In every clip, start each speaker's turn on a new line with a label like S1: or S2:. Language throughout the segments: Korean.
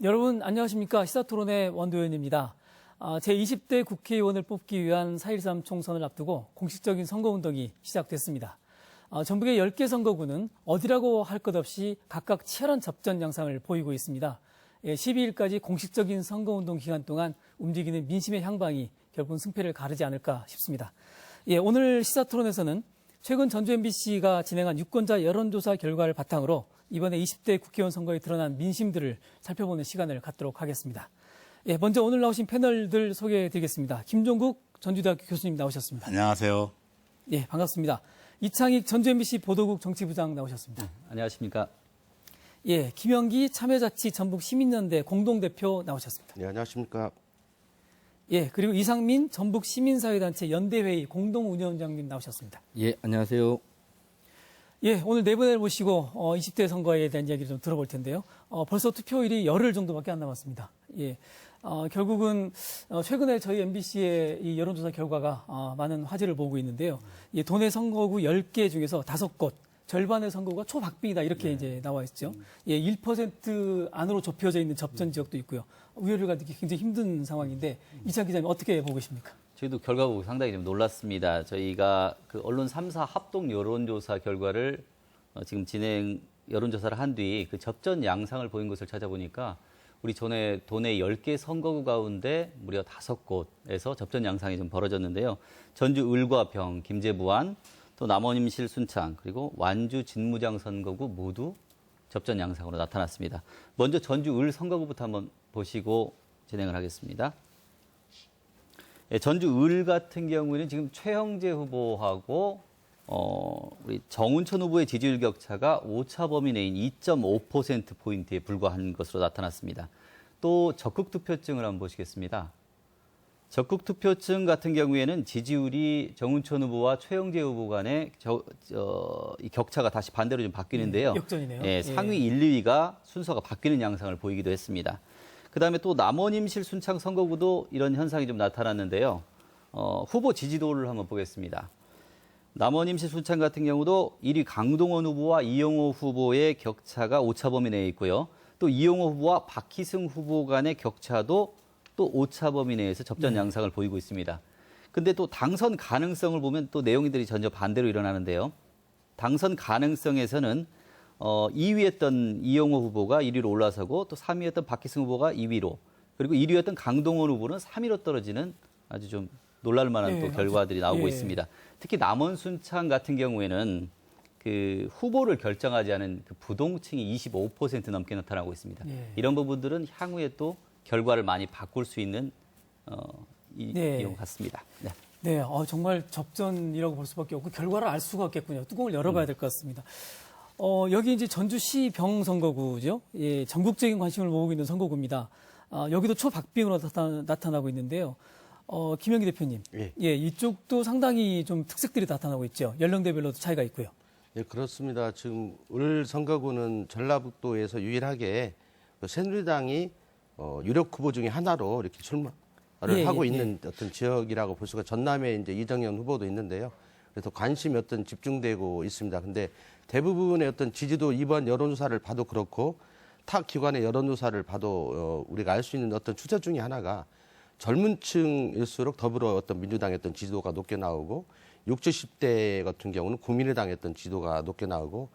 S1: 여러분 안녕하십니까. 시사토론의 원도현입니다. 제20대 국회의원을 뽑기 위한 4.13 총선을 앞두고 공식적인 선거운동이 시작됐습니다. 전북의 10개 선거구는 어디라고 할 것 없이 각각 치열한 접전 양상을 보이고 있습니다. 12일까지 공식적인 선거운동 기간 동안 움직이는 민심의 향방이 결국은 승패를 가르지 않을까 싶습니다. 오늘 시사토론에서는 최근 전주 MBC가 진행한 유권자 여론조사 결과를 바탕으로 이번에 20대 국회의원 선거에 드러난 민심들을 살펴보는 시간을 갖도록 하겠습니다. 먼저 오늘 나오신 패널들 소개해드리겠습니다. 김종국 전주대학교 교수님 나오셨습니다.
S2: 안녕하세요.
S1: 반갑습니다. 이창익 전주 MBC 보도국 정치부장 나오셨습니다.
S3: 안녕하십니까.
S1: 김영기 참여자치 전북시민연대 공동대표 나오셨습니다.
S4: 네, 안녕하십니까.
S1: 그리고 이상민 전북시민사회단체 연대회의 공동운영장님 나오셨습니다.
S3: 안녕하세요.
S1: 오늘 네 분을 모시고 20대 선거에 대한 이야기를 좀 들어볼 텐데요. 벌써 투표일이 열흘 정도밖에 안 남았습니다. 결국은 최근에 저희 MBC의 이 여론조사 결과가 많은 화제를 모으고 있는데요. 도내 선거구 10개 중에서 5곳, 절반의 선거구가 초박빙이다 이렇게 이제 나와 있죠. 1% 안으로 좁혀져 있는 접전 지역도 있고요. 우열을 가리기 굉장히 힘든 상황인데 이창 기자님 어떻게 보고 계십니까?
S3: 저희도 결과 보고 상당히 좀 놀랐습니다. 저희가 그 언론 3사 합동 여론조사 결과를 지금 여론조사를 한 뒤 그 접전 양상을 보인 것을 찾아보니까 우리 도내 10개 선거구 가운데 무려 5곳에서 접전 양상이 좀 벌어졌는데요. 전주 을과평, 김제부안, 또 남원임실 순창, 그리고 완주 진무장 선거구 모두 접전 양상으로 나타났습니다. 먼저 전주 을 선거구부터 한번 보시고 진행을 하겠습니다. 전주 을 같은 경우에는 지금 최형재 후보하고 우리 정운천 후보의 지지율 격차가 오차 범위 내인 2.5%포인트에 불과한 것으로 나타났습니다. 또 적극 투표층을 한번 보시겠습니다. 적극 투표층 같은 경우에는 지지율이 정운천 후보와 최형재 후보 간의 이 격차가 다시 반대로 좀 바뀌는데요.
S1: 역전이네요.
S3: 상위 1, 2위가 순서가 바뀌는 양상을 보이기도 했습니다. 그다음에 또 남원임실 순창 선거구도 이런 현상이 좀 나타났는데요. 후보 지지도를 한번 보겠습니다. 남원임실 순창 같은 경우도 1위 강동원 후보와 이용호 후보의 격차가 오차 범위 내에 있고요. 또 이용호 후보와 박희승 후보 간의 격차도 또 오차 범위 내에서 접전 양상을 보이고 있습니다. 근데 또 당선 가능성을 보면 또 내용들이 전혀 반대로 일어나는데요. 당선 가능성에서는 2위였던 이용호 후보가 1위로 올라서고 또 3위였던 박희승 후보가 2위로 그리고 1위였던 강동원 후보는 3위로 떨어지는 아주 좀 놀랄 만한 또 결과들이 나오고 있습니다. 특히 남원 순창 같은 경우에는 그 후보를 결정하지 않은 그 부동층이 25% 넘게 나타나고 있습니다. 이런 부분들은 향후에 또 결과를 많이 바꿀 수 있는 이용 같습니다.
S1: 정말 접전이라고 볼 수밖에 없고 결과를 알 수가 없겠군요. 뚜껑을 열어봐야 될 것 같습니다. 여기 이제 전주시 병 선거구죠. 전국적인 관심을 모으고 있는 선거구입니다. 여기도 초박빙으로 나타나고 있는데요. 김영기 대표님, 이쪽도 상당히 좀 특색들이 나타나고 있죠. 연령대별로도 차이가 있고요.
S4: 그렇습니다. 지금 을 선거구는 전라북도에서 유일하게 새누리당이 유력 후보 중에 하나로 이렇게 출마를 하고 있는 어떤 지역이라고 볼 수가 전남에 이제 이정현 후보도 있는데요. 그래서 관심이 집중되고 있습니다. 근데 대부분의 어떤 지지도 이번 여론조사를 봐도 그렇고 타 기관의 여론조사를 봐도 우리가 알 수 있는 어떤 추세 중에 하나가 젊은 층일수록 더불어 어떤 민주당의 어떤 지지도가 높게 나오고 60, 70대 같은 경우는 국민의당의 어떤 지지도가 높게 나오고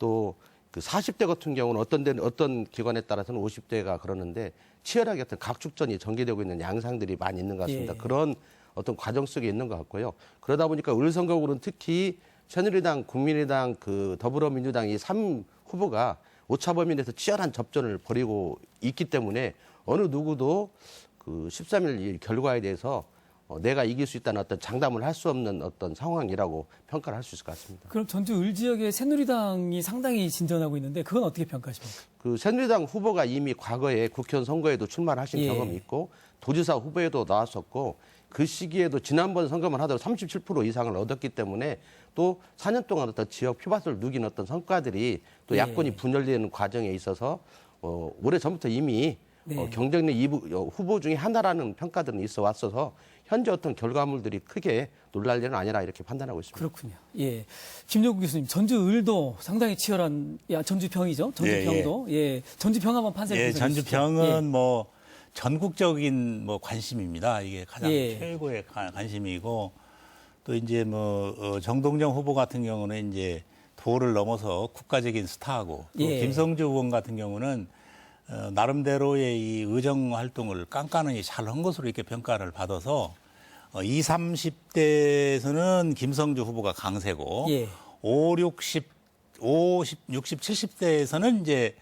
S4: 또 그 40대 같은 경우는 어떤 기관에 따라서는 50대가 그러는데 치열하게 어떤 각축전이 전개되고 있는 양상들이 많이 있는 것 같습니다. 그런 어떤 과정 속에 있는 것 같고요. 그러다 보니까 을 선거구는 특히 새누리당, 국민의당, 그 더불어민주당 이 3 후보가 오차 범위 내에서 치열한 접전을 벌이고 있기 때문에 어느 누구도 그 13일 이 결과에 대해서 내가 이길 수 있다는 어떤 장담을 할 수 없는 어떤 상황이라고 평가를 할 수 있을 것 같습니다.
S1: 그럼 전주 을 지역의 새누리당이 상당히 진전하고 있는데 그건 어떻게 평가하십니까? 그
S4: 새누리당 후보가 이미 과거에 국회의원 선거에도 출마를 하신 경험이 있고 도지사 후보에도 나왔었고 그 시기에도 지난번 선거만 하더라도 37% 이상을 얻었기 때문에 또 4년 동안 어떤 지역 표밭을 누긴 어떤 성과들이 또 야권이 분열되는 과정에 있어서 오래전부터 이미
S1: 네.
S4: 경쟁력 후보 중에 하나라는 평가들은 있어 왔어서 현재 어떤 결과물들이 크게 놀랄 일은 아니라 이렇게 판단하고 있습니다.
S1: 그렇군요. 예. 김종국 교수님, 전주을도 상당히 치열한, 전주평이죠? 전주평도. 예. 전주평 한번 판세를
S2: 예,
S1: 분석해 주시죠.
S2: 전주평은
S1: 예.
S2: 뭐 전국적인 뭐 관심입니다. 이게 가장
S1: 예.
S2: 최고의 관심이고 또 이제 정동영 후보 같은 경우는 이제 도를 넘어서 국가적인 스타고 또
S1: 예.
S2: 김성주 의원 같은 경우는 나름대로의 이 의정 활동을 깐깐하게 잘 한 것으로 이렇게 평가를 받아서 20, 30대에서는 김성주 후보가 강세고
S1: 예.
S2: 5, 60, 70대에서는 이제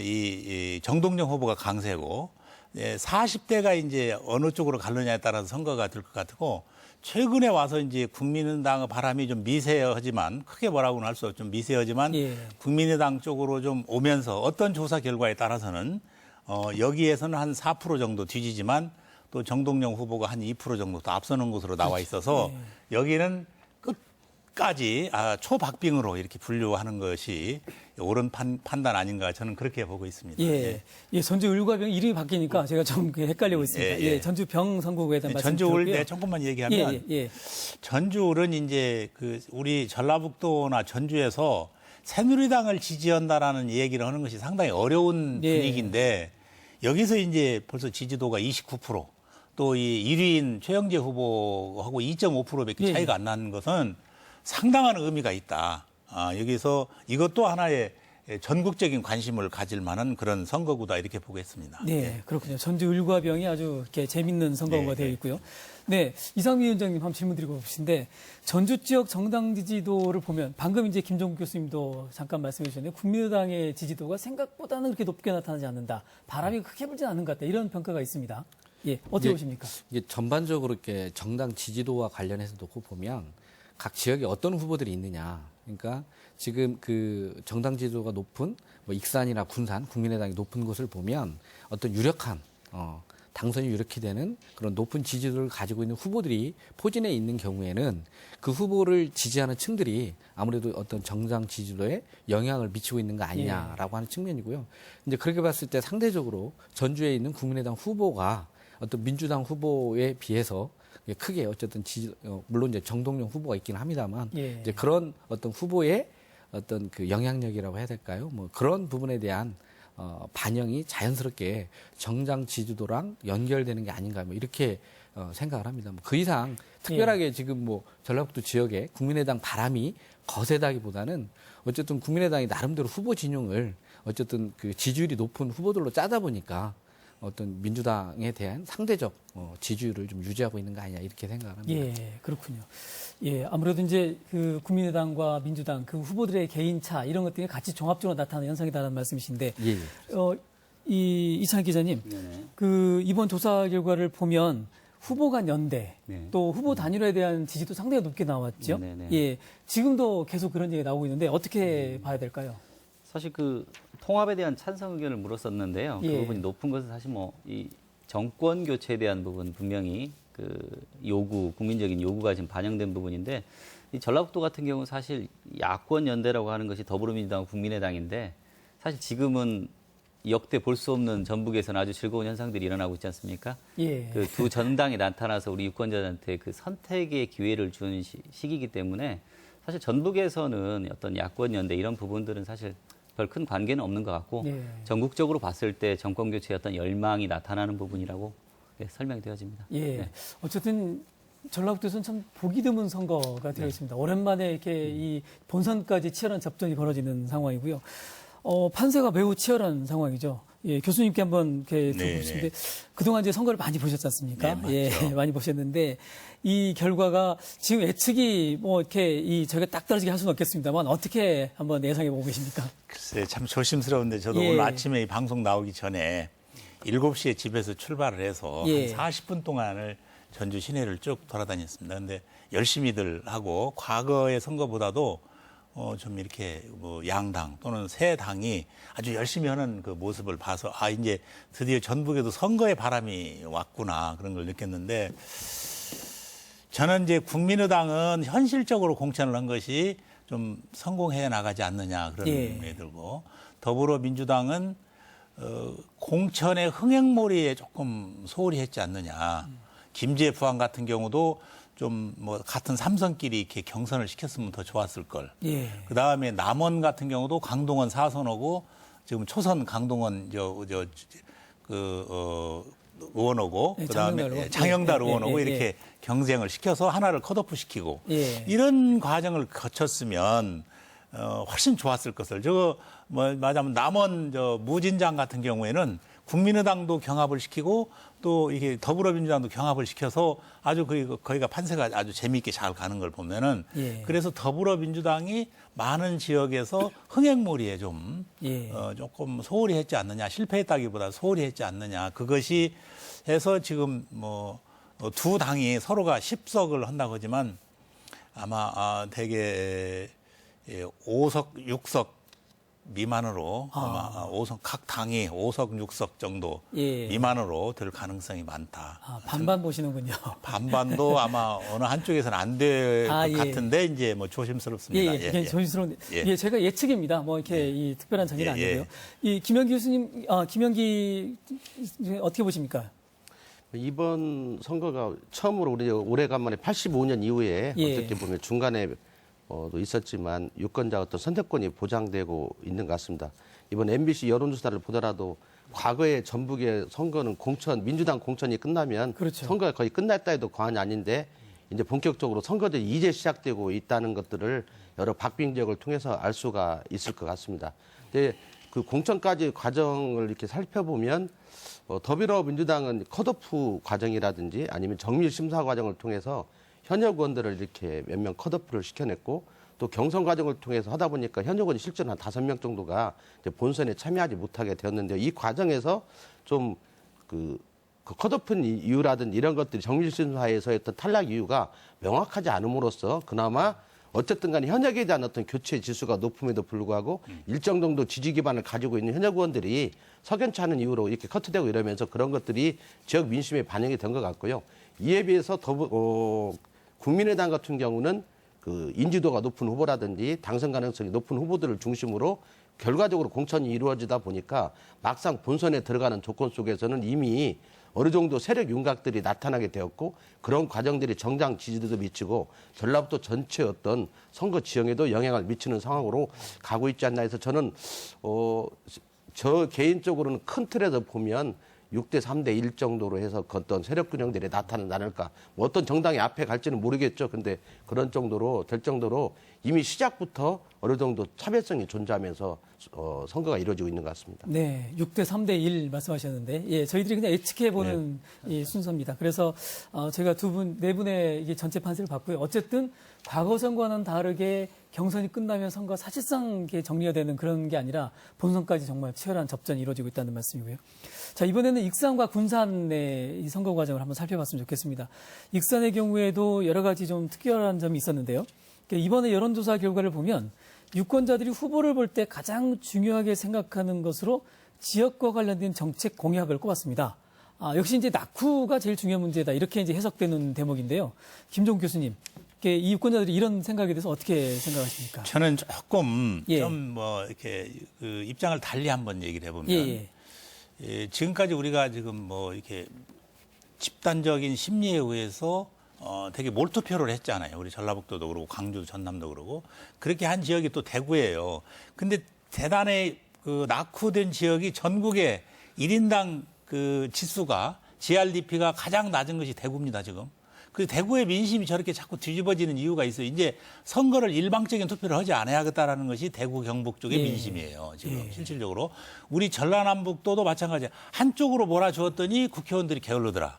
S2: 이 정동영 후보가 강세고 40대가 이제 어느 쪽으로 갈느냐에 따라서 선거가 될 것 같고 최근에 와서 이제 국민의당의 바람이 좀 미세하지만 크게 뭐라고는 할 수 없죠. 좀 미세하지만
S1: 예.
S2: 국민의당 쪽으로 좀 오면서 어떤 조사 결과에 따라서는 여기에서는 한 4% 정도 뒤지지만 또 정동영 후보가 한 2% 정도 더 앞서는 것으로 나와 있어서 여기는 끝까지 초박빙으로 이렇게 분류하는 것이 옳은 판단 아닌가 저는 그렇게 보고 있습니다.
S1: 예. 예, 전주을과병 이름이 바뀌니까 제가 좀 헷갈리고 있습니다. 예, 전주병 선거구에 대한 말씀
S2: 전주을
S1: 드렸고요.
S2: 네, 조금만 얘기하면
S1: 예.
S2: 전주을은 이제 우리 전라북도나 전주에서 새누리당을 지지한다라는 얘기를 하는 것이 상당히 어려운
S1: 예.
S2: 분위기인데 여기서 이제 벌써 지지도가 29%, 또 이 1위인 최영재 후보하고 2.5%밖에 차이가 안 나는 것은 상당한 의미가 있다. 여기서 이것도 하나의 전국적인 관심을 가질 만한 그런 선거구다 이렇게 보겠습니다.
S1: 네, 그렇군요. 전주을과병이 아주 이렇게 재밌는 선거구가 되어 있고요. 네, 이상미 위원장님 한번 질문 드리고 싶으신데 전주 지역 정당 지지도를 보면 방금 이제 김종국 교수님도 잠깐 말씀해 주셨는데 국민의당의 지지도가 생각보다는 그렇게 높게 나타나지 않는다. 바람이 크게 불지 않는 것 같다. 이런 평가가 있습니다. 예, 어떻게 보십니까?
S5: 이게 전반적으로 이렇게 정당 지지도와 관련해서 놓고 보면 각 지역에 어떤 후보들이 있느냐. 그러니까 지금 그 정당 지지도가 높은 익산이나 군산, 국민의당이 높은 곳을 보면 어떤 유력한 당선이 유력히 되는 그런 높은 지지도를 가지고 있는 후보들이 포진해 있는 경우에는 그 후보를 지지하는 층들이 아무래도 어떤 정당 지지도에 영향을 미치고 있는 거 아니냐라고 하는 측면이고요. 이제 그렇게 봤을 때 상대적으로 전주에 있는 국민의당 후보가 어떤 민주당 후보에 비해서 크게 어쨌든 물론 이제 정동영 후보가 있기는 합니다만 이제 그런 어떤 후보의 어떤 그 영향력이라고 해야 될까요? 뭐 그런 부분에 대한 반영이 자연스럽게 정당 지지도랑 연결되는 게 아닌가 뭐 이렇게 생각을 합니다. 뭐 그 이상 특별하게 지금 뭐 전라북도 지역에 국민의당 바람이 거세다기보다는 어쨌든 국민의당이 나름대로 후보 진영을 어쨌든 그 지지율이 높은 후보들로 짜다 보니까 어떤 민주당에 대한 상대적 지지율을 좀 유지하고 있는 거 아니냐 이렇게 생각을 합니다.
S1: 예, 그렇군요. 예, 아무래도 이제 그 국민의당과 민주당 그 후보들의 개인차 이런 것들이 같이 종합적으로 나타나는 현상이다라는 말씀이신데,
S5: 예.
S1: 이찬 기자님, 그 이번 조사 결과를 보면 후보 간 연대 또 후보 단일화에 대한 지지도 상당히 높게 나왔죠. 예, 지금도 계속 그런 얘기가 나오고 있는데 어떻게 봐야 될까요?
S3: 사실 그 통합에 대한 찬성 의견을 물었었는데요. 그 부분이 높은 것은 사실 이 정권 교체에 대한 부분 분명히 그 국민적인 요구가 지금 반영된 부분인데 이 전라북도 같은 경우는 사실 야권 연대라고 하는 것이 더불어민주당, 국민의당인데 사실 지금은 역대 볼 수 없는 전북에서는 아주 즐거운 현상들이 일어나고 있지 않습니까?
S1: 예.
S3: 그 두 전당이 나타나서 우리 유권자들한테 그 선택의 기회를 주는 시기이기 때문에 사실 전북에서는 어떤 야권 연대 이런 부분들은 사실 별 큰 관계는 없는 것 같고 전국적으로 봤을 때 정권 교체의 어떤 열망이 나타나는 부분이라고 설명이 되어집니다.
S1: 예. 어쨌든 전라북도에서는 참 보기 드문 선거가 되어 있습니다. 오랜만에 이렇게 이 본선까지 치열한 접전이 벌어지는 상황이고요. 판세가 매우 치열한 상황이죠. 예, 교수님께 한번 이렇게 듣고 싶은데 그동안 이제 선거를 많이 보셨지 않습니까?
S2: 네,
S1: 예, 많이 보셨는데 이 결과가 지금 예측이 뭐 이렇게 저희가 딱 떨어지게 할 수는 없겠습니다만 어떻게 한번 예상해 보고 계십니까?
S2: 글쎄 참 조심스러운데 저도 오늘 아침에 이 방송 나오기 전에 7시에 집에서 출발을 해서 한 40분 동안을 전주 시내를 쭉 돌아다녔습니다. 근데 열심히들 하고 과거의 선거보다도 좀 이렇게 뭐 양당 또는 새 당이 아주 열심히 하는 그 모습을 봐서 이제 드디어 전북에도 선거의 바람이 왔구나 그런 걸 느꼈는데 저는 이제 국민의당은 현실적으로 공천을 한 것이 좀 성공해 나가지 않느냐 그런 생각이 들고 더불어민주당은 공천의 흥행몰이에 조금 소홀히 했지 않느냐. 김제 부안 같은 경우도 좀 뭐 같은 삼선끼리 이렇게 경선을 시켰으면 더 좋았을 걸.
S1: 예.
S2: 그 다음에 남원 같은 경우도 강동원 사선하고 지금 초선 강동원 의원하고
S1: 네,
S2: 그다음에
S1: 장영달
S2: 장영달
S1: 의원.
S2: 의원하고
S1: 예, 예,
S2: 이렇게
S1: 예.
S2: 경쟁을 시켜서 하나를 컷오프 시키고
S1: 예.
S2: 이런 과정을 거쳤으면 훨씬 좋았을 것을. 저거 뭐 말하자면 남원 무진장 같은 경우에는 국민의당도 경합을 시키고 또 이게 더불어민주당도 경합을 시켜서 아주 거기가 판세가 아주 재미있게 잘 가는 걸 보면은
S1: 예.
S2: 그래서 더불어민주당이 많은 지역에서 흥행몰이에 좀
S1: 예.
S2: 조금 소홀히 했지 않느냐, 실패했다기보다 소홀히 했지 않느냐. 그것이 해서 지금 뭐 두 당이 서로가 10석을 한다고 하지만 아마 대개 5석, 6석 미만으로 아마 5석, 각 당이 5석, 6석 정도
S1: 예.
S2: 미만으로 될 가능성이 많다.
S1: 반반 보시는군요.
S2: 반반도 아마 어느 한쪽에서는 안 될 것
S1: 예.
S2: 같은데 이제 뭐 조심스럽습니다.
S1: 예, 굉장히 조심스러운데.
S2: 예.
S1: 예, 제가 예측입니다. 뭐 이렇게 이 특별한 전개는
S2: 예, 예.
S1: 아니고요. 이 김영기 교수님, 김영기 어떻게 보십니까?
S4: 이번 선거가 처음으로 우리 오래간만에 85년 이후에
S1: 예.
S4: 어떻게 보면 중간에 또 있었지만 유권자 어떤 선택권이 보장되고 있는 것 같습니다. 이번 MBC 여론조사를 보더라도 과거에 전북의 선거는 민주당 공천이 끝나면
S1: 그렇죠.
S4: 선거가 거의 끝났다 해도 과언이 아닌데 이제 본격적으로 선거들이 이제 시작되고 있다는 것들을 여러 박빙지역을 통해서 알 수가 있을 것 같습니다. 근데 그 공천까지 과정을 이렇게 살펴보면 더불어민주당은 컷오프 과정이라든지 아니면 정밀 심사 과정을 통해서 현역 의원들을 이렇게 몇 명 컷오프를 시켜냈고 또 경선 과정을 통해서 하다 보니까 현역 의원이 실제로 한 5명 정도가 이제 본선에 참여하지 못하게 되었는데요. 이 과정에서 좀 그 컷오프 이유라든지 이런 것들이 정밀심사에서 어떤 탈락 이유가 명확하지 않음으로써 그나마 어쨌든 간에 현역에 대한 어떤 교체 지수가 높음에도 불구하고 일정 정도 지지 기반을 가지고 있는 현역 의원들이 석연치 않은 이유로 이렇게 커트되고 이러면서 그런 것들이 지역 민심에 반영이 된 것 같고요. 이에 비해서 국민의당 같은 경우는 그 인지도가 높은 후보라든지 당선 가능성이 높은 후보들을 중심으로 결과적으로 공천이 이루어지다 보니까 막상 본선에 들어가는 조건 속에서는 이미 어느 정도 세력 윤곽들이 나타나게 되었고 그런 과정들이 정당 지지도도 미치고 전라북도 전체 어떤 선거 지형에도 영향을 미치는 상황으로 가고 있지 않나 해서 저는 저 개인적으로는 큰 틀에서 보면 6대 3대 1 정도로 해서 어떤 세력 균형들이 나타나지 않을까. 뭐 어떤 정당이 앞에 갈지는 모르겠죠. 근데 그런 정도로 될 정도로 이미 시작부터 어느 정도 차별성이 존재하면서 선거가 이루어지고 있는 것 같습니다.
S1: 네, 6대 3대 1 말씀하셨는데, 예, 저희들이 그냥 예측해보는 이 순서입니다. 그래서 제가 네 분의 이게 전체 판세를 봤고요. 어쨌든 과거 선거와는 다르게 경선이 끝나면 선거가 사실상 이게 정리가 되는 그런 게 아니라 본선까지 정말 치열한 접전이 이루어지고 있다는 말씀이고요. 자, 이번에는 익산과 군산의 이 선거 과정을 한번 살펴봤으면 좋겠습니다. 익산의 경우에도 여러 가지 좀 특별한 점이 있었는데요. 이번에 여론조사 결과를 보면 유권자들이 후보를 볼 때 가장 중요하게 생각하는 것으로 지역과 관련된 정책 공약을 꼽았습니다. 역시 이제 낙후가 제일 중요한 문제다. 이렇게 이제 해석되는 대목인데요. 김종국 교수님, 이 유권자들이 이런 생각에 대해서 어떻게 생각하십니까?
S2: 저는 조금
S1: 예.
S2: 좀 뭐 이렇게 그 입장을 달리 한번 얘기를 해보면
S1: 예.
S2: 예, 지금까지 우리가 지금 뭐 이렇게 집단적인 심리에 의해서 되게 몰투표를 했잖아요. 우리 전라북도도 그러고 강주, 전남도 그러고 그렇게 한 지역이 또 대구예요. 근데 대단히 그 낙후된 지역이 전국의 1인당 그 지수가 GRDP가 가장 낮은 것이 대구입니다, 지금. 그 대구의 민심이 저렇게 자꾸 뒤집어지는 이유가 있어요. 이제 선거를 일방적인 투표를 하지 않아야겠다라는 것이 대구 경북 쪽의 민심이에요. 지금 실질적으로 우리 전라남북도도 마찬가지야. 한쪽으로 몰아주었더니 국회의원들이 게을르더라.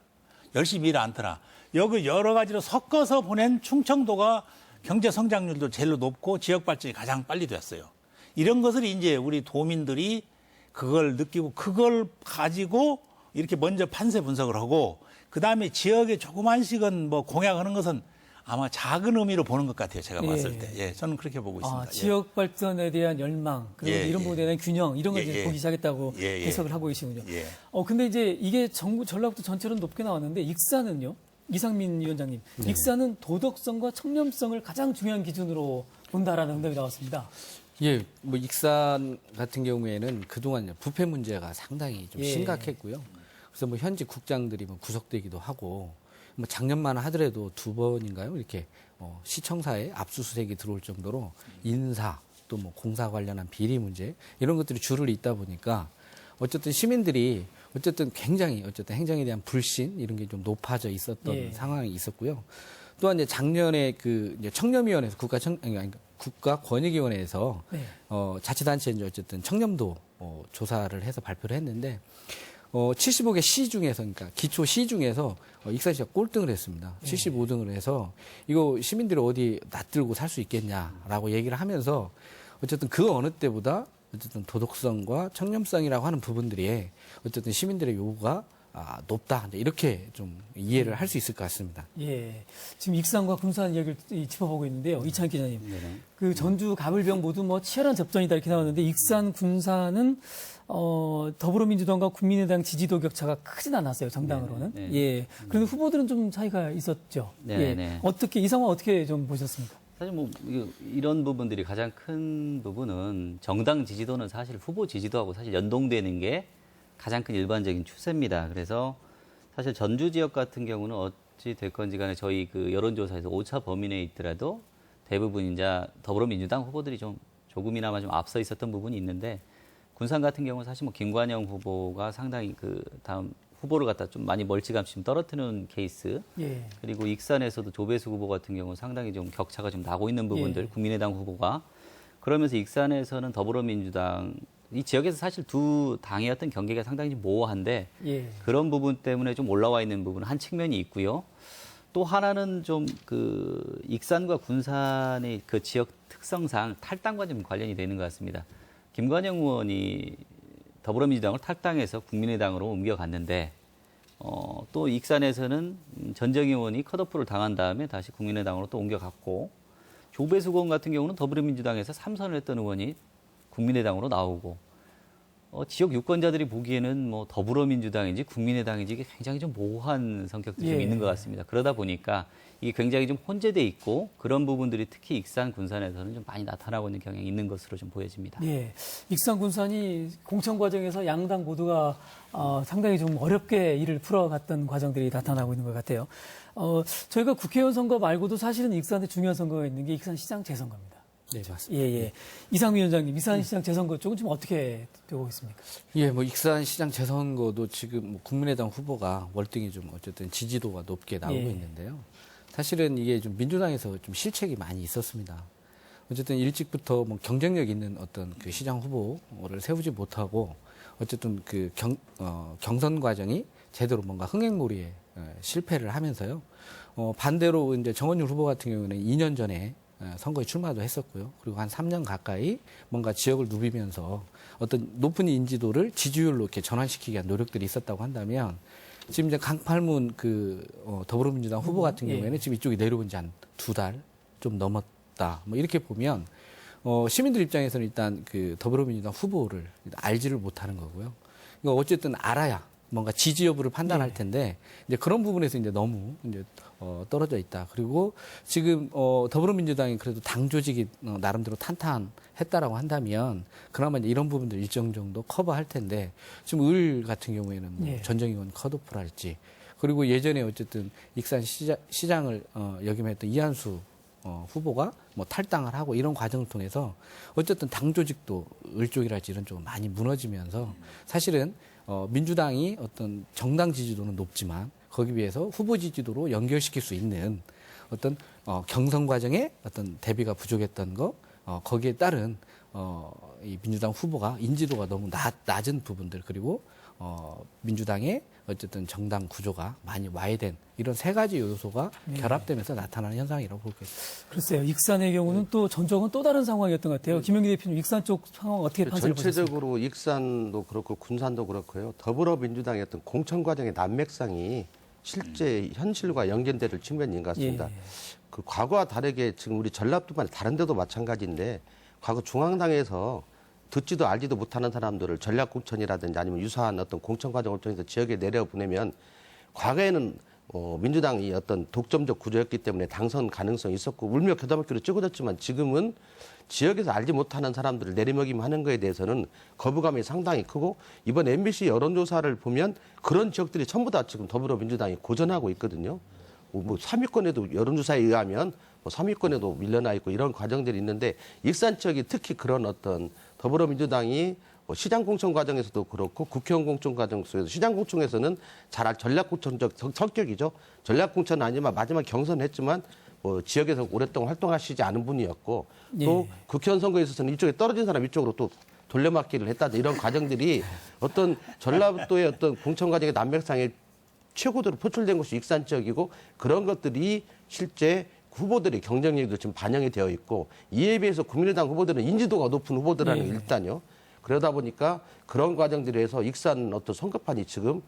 S2: 열심히 일 안 하더라. 여기 여러 가지로 섞어서 보낸 충청도가 경제 성장률도 제일 높고 지역 발전이 가장 빨리 됐어요. 이런 것을 이제 우리 도민들이 그걸 느끼고 그걸 가지고 이렇게 먼저 판세 분석을 하고 그다음에 지역에 조그만씩은 뭐 공약하는 것은 아마 작은 의미로 보는 것 같아요. 제가 봤을 때. 예, 저는 그렇게 보고 있습니다.
S1: 지역 발전에 대한 열망, 그리고 이런 부분에 대한 균형, 이런 걸 이제 보기 시작했다고 해석을 하고 계시군요. 근데 이제 이게 전라북도 전체로 높게 나왔는데 익산은요? 이상민 위원장님, 익산은 도덕성과 청렴성을 가장 중요한 기준으로 본다라는 응답이 나왔습니다.
S5: 예, 뭐 익산 같은 경우에는 그동안 부패 문제가 상당히 좀
S1: 예.
S5: 심각했고요. 그래서 뭐 현직 국장들이 뭐 구속되기도 하고 뭐 작년만 하더라도 2번인가요? 이렇게 시청사에 압수수색이 들어올 정도로 인사 또 뭐 공사 관련한 비리 문제 이런 것들이 줄을 잇다 보니까 어쨌든 시민들이 어쨌든 굉장히 어쨌든 행정에 대한 불신 이런 게 좀 높아져 있었던
S1: 예.
S5: 상황이 있었고요. 또한 이제 작년에 그 이제 청렴위원회에서 국가권익위원회에서
S1: 네.
S5: 자치단체 이제 어쨌든 청렴도 조사를 해서 발표를 했는데 75개 시 중에서 그러니까 기초 시 중에서 익산시가 꼴등을 했습니다. 75등을 해서 이거 시민들이 어디 놔들고 살 수 있겠냐라고 얘기를 하면서 어쨌든 그 어느 때보다 어쨌든 도덕성과 청렴성이라고 하는 부분들이 어쨌든 시민들의 요구가 높다 이제 이렇게 좀 이해를 할 수 있을 것 같습니다.
S1: 예. 지금 익산과 군산 이야기를 짚어보고 있는데요. 이찬 기자님. 그 전주 가불병 모두 뭐 치열한 접전이다 이렇게 나왔는데 익산 군산은 더불어민주당과 국민의당 지지도 격차가 크진 않았어요. 정당으로는.
S3: 네.
S1: 예. 그런데 후보들은 좀 차이가 있었죠.
S3: 네.
S1: 예. 어떻게 이 상황 어떻게 좀 보셨습니까?
S3: 사실 뭐 이런 부분들이 가장 큰 부분은 정당 지지도는 사실 후보 지지도하고 사실 연동되는 게 가장 큰 일반적인 추세입니다. 그래서 사실 전주 지역 같은 경우는 어찌 될 건지 간에 저희 그 여론조사에서 오차 범위 내에 있더라도 대부분 이제 더불어민주당 후보들이 좀 조금이나마 좀 앞서 있었던 부분이 있는데 군산 같은 경우는 사실 뭐 김관영 후보가 상당히 그 다음 후보를 갖다 좀 많이 멀찌감치 좀 떨어뜨리는 케이스.
S1: 예.
S3: 그리고 익산에서도 조배수 후보 같은 경우는 상당히 좀 격차가 좀 나고 있는 부분들,
S1: 예.
S3: 국민의당 후보가. 그러면서 익산에서는 더불어민주당, 이 지역에서 사실 두 당의 어떤 경계가 상당히 좀 모호한데
S1: 예.
S3: 그런 부분 때문에 좀 올라와 있는 부분은 한 측면이 있고요. 또 하나는 좀 그 익산과 군산의 그 지역 특성상 탈당과 좀 관련이 되는 것 같습니다. 김관영 의원이 더불어민주당을 탈당해서 국민의당으로 옮겨갔는데 또 익산에서는 전정희 의원이 컷오프를 당한 다음에 다시 국민의당으로 또 옮겨갔고 조배수 의원 같은 경우는 더불어민주당에서 3선을 했던 의원이 국민의당으로 나오고 지역 유권자들이 보기에는 뭐 더불어민주당인지 국민의당인지 이게 굉장히 좀 모호한 성격도 좀
S1: 예.
S3: 있는 것 같습니다. 그러다 보니까 이게 굉장히 좀 혼재돼 있고 그런 부분들이 특히 익산 군산에서는 좀 많이 나타나고 있는 경향이 있는 것으로 좀 보여집니다.
S1: 예. 익산 군산이 공천 과정에서 양당 모두가 상당히 좀 어렵게 일을 풀어갔던 과정들이 나타나고 있는 것 같아요. 저희가 국회의원 선거 말고도 사실은 익산에 중요한 선거가 있는 게 익산시장 재선거입니다.
S5: 네, 맞습니다.
S1: 예, 예. 이상 위원장님, 익산시장 재선거 쪽은 지금 어떻게 되고 있습니까?
S5: 예, 뭐 익산시장 재선거도 지금 뭐 국민의당 후보가 월등히 좀 어쨌든 지지도가 높게 나오고
S1: 예.
S5: 있는데요. 사실은 이게 좀 민주당에서 좀 실책이 많이 있었습니다. 어쨌든 일찍부터 뭐 경쟁력 있는 어떤 그 시장 후보를 세우지 못하고 어쨌든 그 경선 과정이 제대로 뭔가 흥행몰이에 실패를 하면서요. 반대로 이제 정원율 후보 같은 경우는 2년 전에 선거에 출마도 했었고요. 그리고 한 3년 가까이 뭔가 지역을 누비면서 어떤 높은 인지도를 지지율로 이렇게 전환시키기 위한 노력들이 있었다고 한다면 지금 이제 강팔문 더불어민주당 후보 같은 경우에는
S1: 예.
S5: 지금 이쪽이 내려온 지 한 2달 좀 넘었다. 뭐 이렇게 보면 시민들 입장에서는 일단 그 더불어민주당 후보를 알지를 못하는 거고요. 그러니까 어쨌든 알아야 뭔가 지지 여부를 판단할 텐데 이제 그런 부분에서 이제 너무 이제 떨어져 있다. 그리고 지금 더불어민주당이 그래도 당 조직이 나름대로 탄탄했다라고 한다면 그나마 이제 이런 부분들 일정 정도 커버할 텐데 지금 을 같은 경우에는 뭐
S1: 예.
S5: 전정희 의원 컷오프랄지 그리고 예전에 어쨌든 익산 시장을 역임했던 이한수 후보가 뭐 탈당을 하고 이런 과정을 통해서 어쨌든 당 조직도 을 쪽이랄지 이런 쪽은 많이 무너지면서 사실은 민주당이 어떤 정당 지지도는 높지만 거기 비해서 후보 지지도로 연결시킬 수 있는 어떤 경선 과정에 어떤 대비가 부족했던 거 거기에 따른 이 민주당 후보가 인지도가 너무 낮은 부분들 그리고 민주당의 어쨌든 정당 구조가 많이 와해된 이런 세 가지 요소가 결합되면서 나타나는 현상이라고 볼 수 있습니다.
S1: 글쎄요. 익산의 경우는 또 전적은 또 다른 상황이었던 것 같아요. 김영기 대표님, 익산 쪽 상황 어떻게 판단해 보셨습니까?
S4: 전체적으로 익산도 그렇고 군산도 그렇고요. 더불어민주당의 어떤 공천 과정의 난맥상이 실제 현실과 연결되는 측면인 것 같습니다.
S1: 예.
S4: 그 과거와 다르게 지금 우리 전라도만 다른 데도 마찬가지인데 과거 중앙당에서 듣지도 알지도 못하는 사람들을 전략공천이라든지 아니면 유사한 어떤 공천 과정을 통해서 지역에 내려보내면 과거에는 민주당이 어떤 독점적 구조였기 때문에 당선 가능성이 있었고 울며 겨자먹기로 찍어졌지만 지금은 지역에서 알지 못하는 사람들을 내리먹임하는 거에 대해서는 거부감이 상당히 크고 이번 MBC 여론조사를 보면 그런 지역들이 전부 다 지금 더불어민주당이 고전하고 있거든요. 뭐 3위권에도 여론조사에 의하면 뭐 3위권에도 밀려나 있고 이런 과정들이 있는데 익산 지역이 특히 그런 어떤 더불어민주당이 뭐 시장 공천 과정에서도 그렇고 국회의원 공천 과정 속에서 시장 공천에서는 잘 전략 공천적 성격이죠. 전략 공천은 아니지만 마지막 경선했지만 뭐 지역에서 오랫동안 활동하시지 않은 분이었고 또 국회의원 선거에 있어서는 이쪽에 떨어진 사람 이쪽으로 또 돌려막기를 했다든지 이런 과정들이 어떤 전라북도의 어떤 공천 과정의 난맥상에 최고도로 표출된 것이 익산 지역이고 그런 것들이 실제 후보들의 경쟁력도 지금 반영이 되어 있고 이에 비해서 국민의당 후보들은 인지도가 높은 후보들라는 게 일단요. 그러다 보니까 그런 과정들에서 익산 어떤 선거판이 지금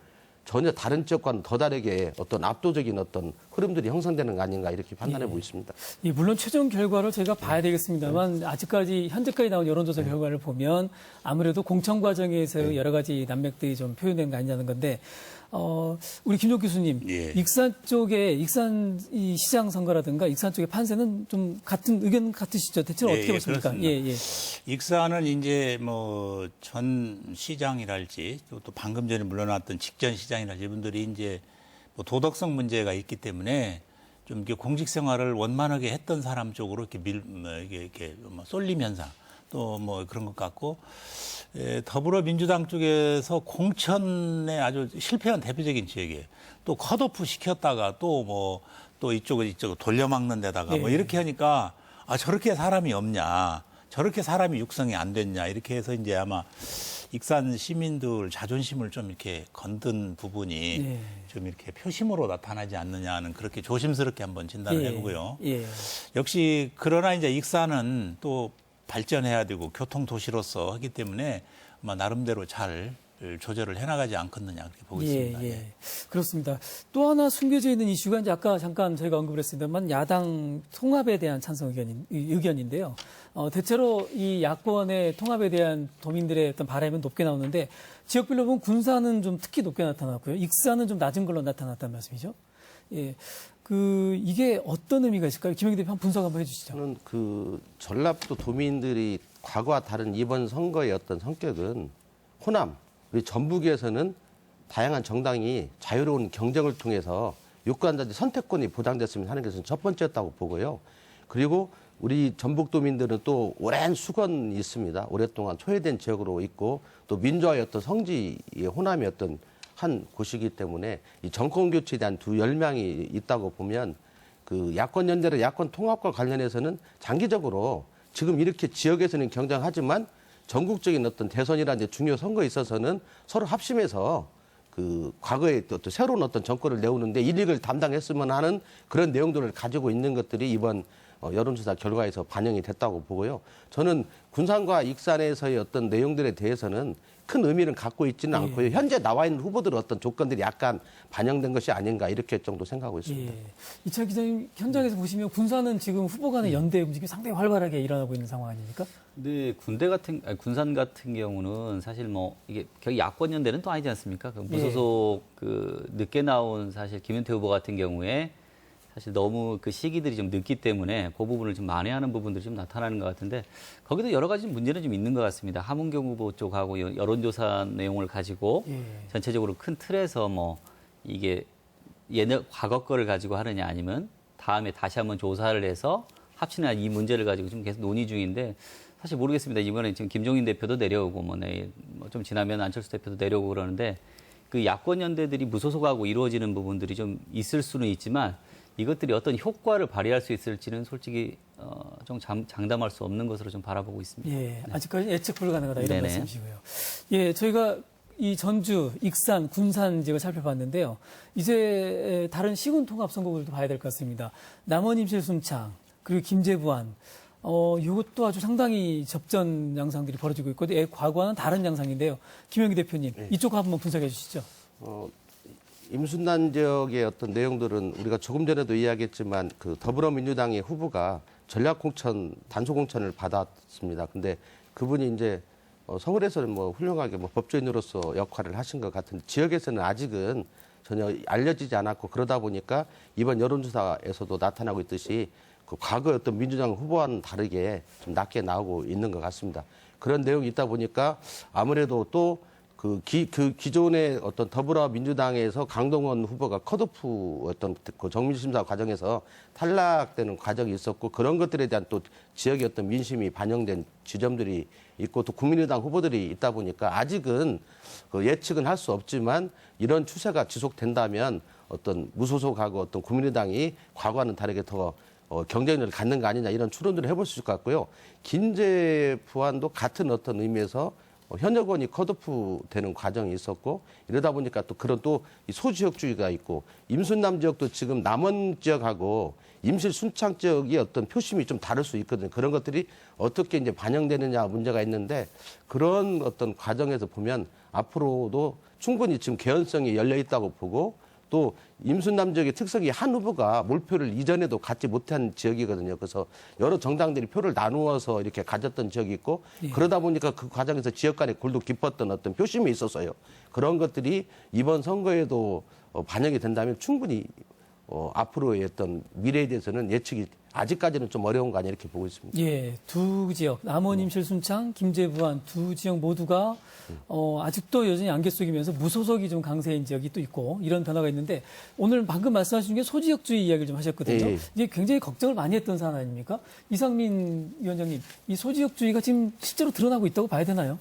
S4: 전혀 다른 지역과는 더 다르게 어떤 압도적인 어떤 흐름들이 형성되는 거 아닌가 이렇게 판단해 보고 있습니다.
S1: 예, 물론 최종 결과를 저희가 봐야 되겠습니다만 아직까지 현재까지 나온 여론조사 결과를 보면 아무래도 공천 과정에서 여러 가지 난맥들이 좀 표현된 거 아니냐는 건데 우리 김종 교수님,
S2: 예.
S1: 익산 쪽에 익산 이 시장 선거라든가 익산 쪽의 판세는 좀 같은 의견 같으시죠? 대체로 어떻게 보십니까?
S2: 익산은 이제 뭐 전 시장이랄지 또 방금 전에 물러났던 직전 시장이랄지 이분들이 이제 뭐 도덕성 문제가 있기 때문에 좀 이렇게 공직 생활을 원만하게 했던 사람 쪽으로 이렇게 이렇게 뭐 쏠림 현상 또 뭐 그런 것 같고. 더불어민주당 쪽에서 공천에 아주 실패한 대표적인 지역이에요. 또 컷오프 시켰다가 또 이쪽을 돌려막는 데다가 뭐 이렇게 하니까 저렇게 사람이 없냐. 저렇게 사람이 육성이 안 됐냐. 이렇게 해서 이제 아마 익산 시민들 자존심을 좀 이렇게 건든 부분이 좀 이렇게 표심으로 나타나지 않느냐는 그렇게 조심스럽게 한번 진단을 해보고요. 역시 그러나 이제 익산은 또 발전해야 되고 교통도시로서 하기 때문에 아마 나름대로 잘 조절을 해나가지 않겠느냐 그렇게 보고 있습니다.
S1: 그렇습니다. 또 하나 숨겨져 있는 이슈가 이제 아까 잠깐 저희가 언급을 했습니다만 야당 통합에 대한 찬성 의견인데요. 대체로 이 야권의 통합에 대한 도민들의 어떤 바람은 높게 나오는데 지역별로 보면 군산은 좀 특히 높게 나타났고요. 익산은 좀 낮은 걸로 나타났다는 말씀이죠. 이게 어떤 의미가 있을까요? 김영기 대표 한번 분석 한번 해주시죠.
S4: 저는 전라북도 도민들이 과거와 다른 이번 선거의 어떤 성격은 호남, 우리 전북에서는 다양한 정당이 자유로운 경쟁을 통해서 유권자들 선택권이 보장됐으면 하는 것은 첫 번째였다고 보고요. 그리고 우리 전북도민들은 또 오랜 수건이 있습니다. 오랫동안 소외된 지역으로 있고 또 민주화의 어떤 성지의 호남의 어떤 한 곳이기 때문에 이 정권 교체에 대한 두 열망이 있다고 보면 야권 연대나 야권 통합과 관련해서는 장기적으로 지금 이렇게 지역에서는 경쟁하지만 전국적인 어떤 대선이라는 중요 선거에 있어서는 서로 합심해서 과거에 또 새로운 어떤 정권을 내오는데 일익을 담당했으면 하는 그런 내용들을 가지고 있는 것들이 이번 여론조사 결과에서 반영이 됐다고 보고요. 저는 군산과 익산에서의 어떤 내용들에 대해서는 큰 의미를 갖고 있지는 않고요. 현재 나와 있는 후보들의 어떤 조건들이 약간 반영된 것이 아닌가 이렇게 정도 생각하고 있습니다.
S1: 이철 기자님 현장에서 보시면 군산은 지금 후보 간의 연대 움직임이 상당히 활발하게 일어나고 있는 상황 아닙니까?
S3: 네, 군산 같은 경우는 사실 뭐 이게 야권 연대는 또 아니지 않습니까? 무소속 늦게 나온 사실 김윤태 후보 같은 경우에 사실 너무 시기들이 좀 늦기 때문에 그 부분을 좀 만회하는 부분들이 좀 나타나는 것 같은데 거기도 여러 가지 문제는 좀 있는 것 같습니다. 하문경 후보 쪽하고 여론조사 내용을 가지고 전체적으로 큰 틀에서 뭐 이게 과거 거를 가지고 하느냐 아니면 다음에 다시 한번 조사를 해서 합치느냐 이 문제를 가지고 좀 계속 논의 중인데 사실 모르겠습니다. 이번에 지금 김종인 대표도 내려오고 뭐 내일 좀 지나면 안철수 대표도 내려오고 그러는데 야권 연대들이 무소속하고 이루어지는 부분들이 좀 있을 수는 있지만 이것들이 어떤 효과를 발휘할 수 있을지는 솔직히 좀 장담할 수 없는 것으로 좀 바라보고 있습니다.
S1: 아직까지 예측 불가능하다 이런 말씀이시고요. 저희가 이 전주, 익산, 군산 지역을 살펴봤는데요. 이제 다른 시군 통합 선거구들도 봐야 될 것 같습니다. 남원임실 순창 그리고 김제부안 이것도 아주 상당히 접전 양상들이 벌어지고 있고 과거와는 다른 양상인데요. 김영기 대표님 이쪽 한번 분석해 주시죠.
S4: 임순란 지역의 어떤 내용들은 우리가 조금 전에도 이야기했지만 더불어민주당의 후보가 전략공천, 단소공천을 받았습니다. 근데 그분이 이제 서울에서는 뭐 훌륭하게 법조인으로서 역할을 하신 것 같은데 지역에서는 아직은 전혀 알려지지 않았고 그러다 보니까 이번 여론조사에서도 나타나고 있듯이 그 과거 어떤 민주당 후보와는 다르게 좀 낮게 나오고 있는 것 같습니다. 그런 내용이 있다 보니까 아무래도 또 그 기존의 어떤 더불어민주당에서 강동원 후보가 컷오프 어떤 그 정밀심사 과정에서 탈락되는 과정이 있었고 그런 것들에 대한 또 지역의 어떤 민심이 반영된 지점들이 있고 또 국민의당 후보들이 있다 보니까 아직은 그 예측은 할 수 없지만 이런 추세가 지속된다면 어떤 무소속하고 어떤 국민의당이 과거와는 다르게 더 경쟁력을 갖는 거 아니냐 이런 추론들을 해볼 수 있을 것 같고요. 김제 부안도 같은 어떤 의미에서 현역원이 컷오프 되는 과정이 있었고 이러다 보니까 또 그런 또 소지역주의가 있고 임순남 지역도 지금 남원 지역하고 임실 순창 지역이 어떤 표심이 좀 다를 수 있거든요. 그런 것들이 어떻게 이제 반영되느냐 문제가 있는데 그런 어떤 과정에서 보면 앞으로도 충분히 지금 개연성이 열려 있다고 보고 또 임순남 지역의 특성이 한 후보가 몰표를 이전에도 갖지 못한 지역이거든요. 그래서 여러 정당들이 표를 나누어서 이렇게 가졌던 지역이 있고 그러다 보니까 그 과정에서 지역 간의 골도 깊었던 어떤 표심이 있었어요. 그런 것들이 이번 선거에도 반영이 된다면 충분히 앞으로의 어떤 미래에 대해서는 예측이 아직까지는 좀 어려운 거 아니야 이렇게 보고 있습니다.
S1: 예, 두 지역 남원, 임실, 순창, 김제, 부안 두 지역 모두가 아직도 여전히 안개 속이면서 무소속이 좀 강세인 지역이 또 있고 이런 변화가 있는데 오늘 방금 말씀하신 게 소지역주의 이야기를 좀 하셨거든요.
S4: 예.
S1: 이게 굉장히 걱정을 많이 했던 사안 아닙니까? 이상민 위원장님, 이 소지역주의가 지금 실제로 드러나고 있다고 봐야 되나요?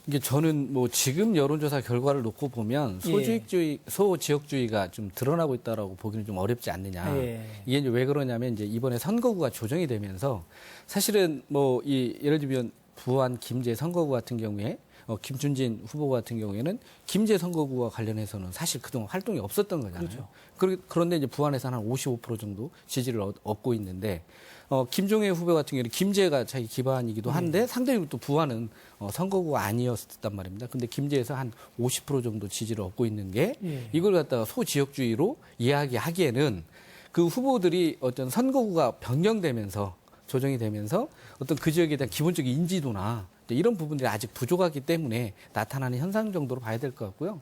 S5: 이게 저는 뭐 지금 여론조사 결과를 놓고 보면 소지역주의가 좀 드러나고 있다라고 보기는 좀 어렵지 않느냐.
S1: 예.
S5: 이게 이제 왜 그러냐면 이제 이번에 선거구가 조정이 되면서 사실은 뭐 예를 들면 부안 김제 선거구 같은 경우에 김춘진 후보 같은 경우에는 김제 선거구와 관련해서는 사실 그동안 활동이 없었던 거잖아요.
S1: 그렇죠.
S5: 그런데 이제 부안에서는 한 55% 정도 지지를 얻고 있는데 김종혜 후보 같은 경우는 김제가 자기 기반이기도 한데 상당히 또 부안은 선거구가 아니었단 말입니다. 근데 김제에서 한 50% 정도 지지를 얻고 있는 게 이걸 갖다가 소지역주의로 이야기하기에는 그 후보들이 어떤 선거구가 변경되면서 조정이 되면서 어떤 그 지역에 대한 기본적인 인지도나 이런 부분들이 아직 부족하기 때문에 나타나는 현상 정도로 봐야 될 것 같고요.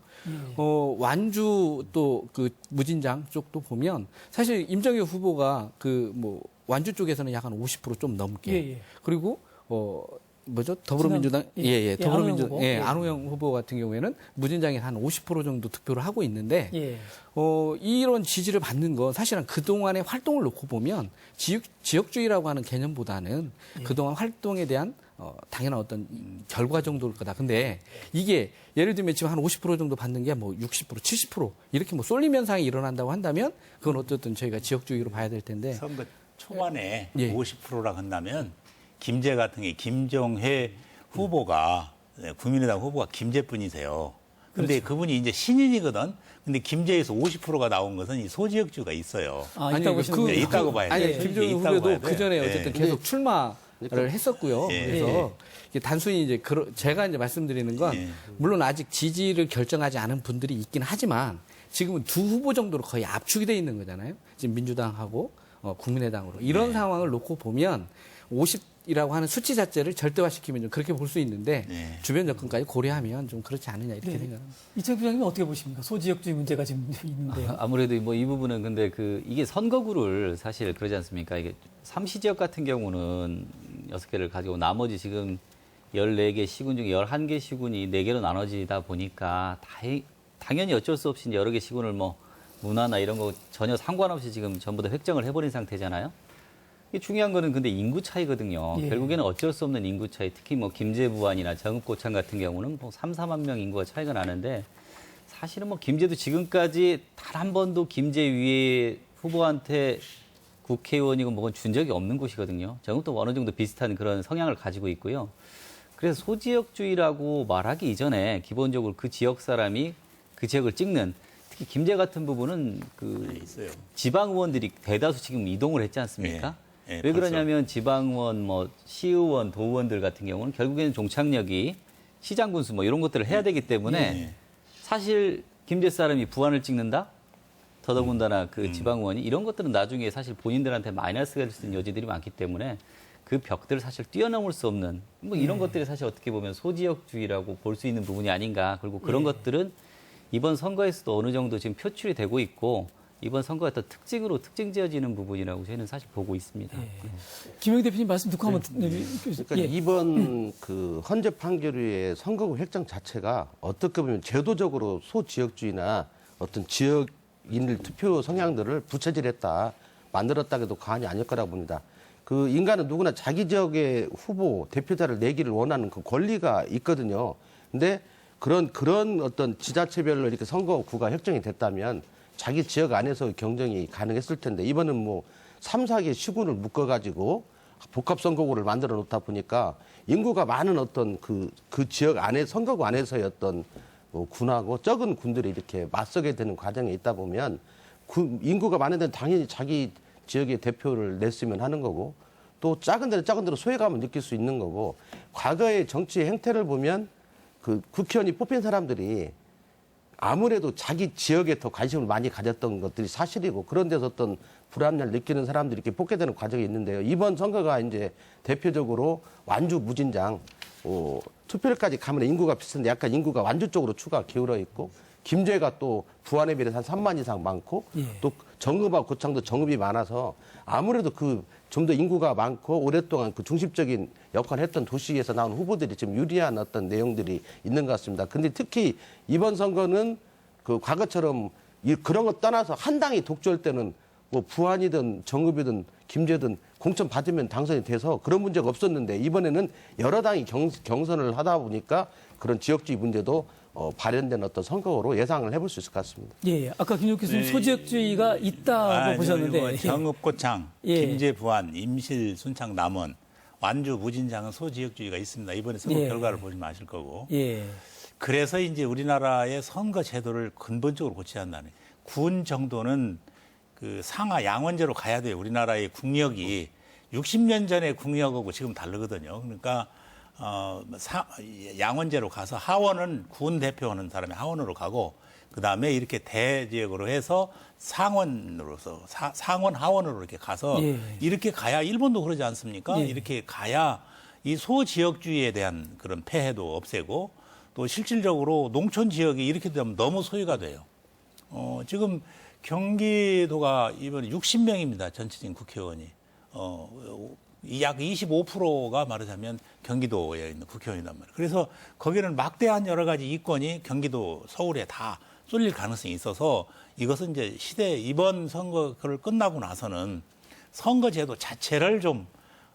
S5: 완주 또 그 무진장 쪽도 보면 사실 임정희 후보가 그 뭐 완주 쪽에서는 약 한 50% 좀 넘게 그리고 더불어민주당 더불어민주당 안호영 후보 같은 경우에는 무진장에 한 50% 정도 득표를 하고 있는데 이런 지지를 받는 건 사실은 그동안의 활동을 놓고 보면 지역주의라고 하는 개념보다는 그동안 활동에 대한 당연한 어떤 결과 정도일 거다. 근데 이게 예를 들면 지금 한 50% 정도 받는 게 뭐 60%, 70% 이렇게 뭐 쏠림 현상이 일어난다고 한다면 그건 어쨌든 저희가 지역주의로 봐야 될 텐데.
S2: 선거 초반에 50%라고 한다면 김제 같은 게 김종혜 후보가 국민의당 후보가 김제뿐이세요. 근데 그분이 이제 신인이거든. 근데 김제에서 50%가 나온 것은 이 소지역주가 있어요. 있다고 봐야 돼요.
S5: 김종혜 후보도 그 전에 어쨌든 계속 출마를 했었고요. 그래서 단순히 이제 제가 이제 말씀드리는 건 물론 아직 지지를 결정하지 않은 분들이 있긴 하지만 지금은 두 후보 정도로 거의 압축이 돼 있는 거잖아요. 지금 민주당하고 국민의당으로 이런 상황을 놓고 보면 50이라고 하는 수치 자체를 절대화시키면 좀 그렇게 볼 수 있는데 주변 여건까지 고려하면 좀 그렇지 않느냐 이렇게 생각합니다.
S1: 이철 부장님 어떻게 보십니까? 소지역주의 문제가 지금 있는데요.
S3: 아무래도 뭐 이 부분은 근데 이게 선거구를 사실 그러지 않습니까? 이게 3시지역 같은 경우는 6개를 가지고 나머지 지금 14개 시군 중에 11개 시군이 4개로 나눠지다 보니까 당연히 어쩔 수 없이 여러 개 시군을 뭐 문화나 이런 거 전혀 상관없이 지금 전부 다 획정을 해버린 상태잖아요. 이게 중요한 거는 근데 인구 차이거든요. 결국에는 어쩔 수 없는 인구 차이. 특히 뭐 김제부안이나 정읍고창 같은 경우는 뭐 3, 4만 명 인구가 차이가 나는데 사실은 뭐 김제도 지금까지 단 한 번도 김제 위에 후보한테 국회의원이고 뭐건 준 적이 없는 곳이거든요. 정읍도 어느 정도 비슷한 그런 성향을 가지고 있고요. 그래서 소지역주의라고 말하기 이전에 기본적으로 그 지역 사람이 그 지역을 찍는 특히 김제 같은 부분은 지방 의원들이 대다수 지금 이동을 했지 않습니까? 왜 그러냐면 지방 의원, 뭐 시의원, 도의원들 같은 경우는 결국에는 종착역이 시장 군수 뭐 이런 것들을 해야 되기 때문에 사실 김제 사람이 부안을 찍는다? 더더군다나 그 지방 의원이 이런 것들은 나중에 사실 본인들한테 마이너스가 될 수 있는 여지들이 많기 때문에 그 벽들을 사실 뛰어넘을 수 없는 뭐 이런 것들이 사실 어떻게 보면 소지역주의라고 볼 수 있는 부분이 아닌가. 그리고 그런 것들은 이번 선거에서도 어느 정도 지금 표출이 되고 있고 이번 선거의 어떤 특징으로 특징 지어지는 부분이라고 저희는 사실 보고 있습니다.
S1: 예. 김영희 대표님 말씀 듣고 한번
S4: 그러니까
S1: 예.
S4: 이번 그 헌재 판결의 선거구 획정 자체가 어떻게 보면 제도적으로 소지역주의나 어떤 지역인들 투표 성향들을 부채질했다, 만들었다 해도 과언이 아닐 거라고 봅니다. 그 인간은 누구나 자기 지역의 후보, 대표자를 내기를 원하는 그 권리가 있거든요. 근데 그런 어떤 지자체별로 이렇게 선거구가 획정이 됐다면 자기 지역 안에서 경쟁이 가능했을 텐데 이번은 뭐 3, 4개 시군을 묶어가지고 복합선거구를 만들어 놓다 보니까 인구가 많은 어떤 그 지역 안에 선거구 안에서의 어떤 군하고 적은 군들이 이렇게 맞서게 되는 과정에 있다 보면 인구가 많은 데는 당연히 자기 지역의 대표를 냈으면 하는 거고 또 작은 데는 소외감을 느낄 수 있는 거고 과거의 정치 행태를 보면 그 국회의원이 뽑힌 사람들이 아무래도 자기 지역에 더 관심을 많이 가졌던 것들이 사실이고 그런 데서 어떤 불합리를 느끼는 사람들이 이렇게 뽑게 되는 과정이 있는데요. 이번 선거가 이제 대표적으로 완주 무진장, 투표율까지 가면 인구가 비슷한데 약간 인구가 완주 쪽으로 추가 기울어 있고 김제가 또 부안에 비해서 한 3만 이상 많고 또 정읍하고 고창도 정읍이 많아서 아무래도 그 좀 더 인구가 많고 오랫동안 그 중심적인 역할을 했던 도시에서 나온 후보들이 좀 유리한 어떤 내용들이 있는 것 같습니다. 근데 특히 이번 선거는 그 과거처럼 그런 거 떠나서 한 당이 독주할 때는 뭐 부안이든 정읍이든 김제든 공천 받으면 당선이 돼서 그런 문제가 없었는데 이번에는 여러 당이 경선을 하다 보니까 그런 지역주의 문제도 발현된 어떤 선거로 예상을 해볼 수 있을 것 같습니다.
S1: 예, 아까 김용 교수님 소지역주의가 있다고 보셨는데
S2: 정읍, 고창,
S1: 예.
S2: 김제, 부안, 임실, 순창, 남원, 완주, 무진장은 소지역주의가 있습니다. 이번에 선거
S1: 예.
S2: 결과를 보시면 아실 거고.
S1: 예,
S2: 그래서 이제 우리나라의 선거 제도를 근본적으로 고쳐야 한다는. 군 정도는 그 상하 양원제로 가야 돼요. 우리나라의 국력이 60년 전의 국력하고 지금 다르거든요. 그러니까 양원제로 가서 하원은 군 대표하는 사람이 하원으로 가고 그다음에 이렇게 대지역으로 해서 상원으로서 상원 하원으로 이렇게 가서
S1: 예.
S2: 이렇게 가야 일본도 그러지 않습니까?
S1: 예.
S2: 이렇게 가야 이 소지역주의에 대한 그런 폐해도 없애고 또 실질적으로 농촌 지역이 이렇게 되면 너무 소유가 돼요. 지금 경기도가 이번에 60명입니다. 전체적인 국회의원이. 약 25%가 말하자면 경기도에 있는 국회의원이란 말이에요. 그래서 거기는 막대한 여러 가지 이권이 경기도 서울에 다 쏠릴 가능성이 있어서 이것은 이제 이번 선거를 끝나고 나서는 선거제도 자체를 좀